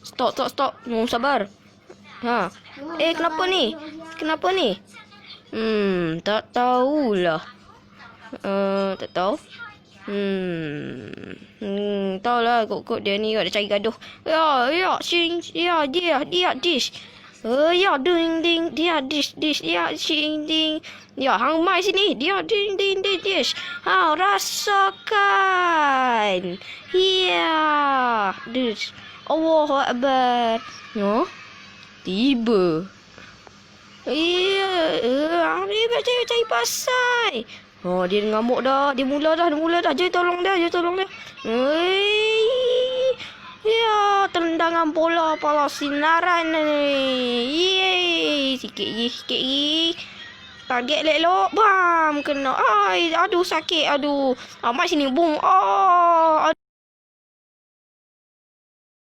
Stop. Sabar. Ha. Kenapa ni? Kenapa ni? Tak tahulah. Tak tahu. Tahulah kok dia ni ada cari gaduh. Dia dish. Dia dish. Ya, ding. Ya, hang mai sini. Dia ding dish. Rasakan. Ya, dish. Allahu Akbar. No. Tiba. Dia cari pasal. Dia ngamuk dah. Dia mula dah. Jom tolong dia. Ya, tendangan bola sinaran ni. Sikit lagi. Target elok. Bam. Kena. Aduh, sakit. Aduh. Mat sini. Boom.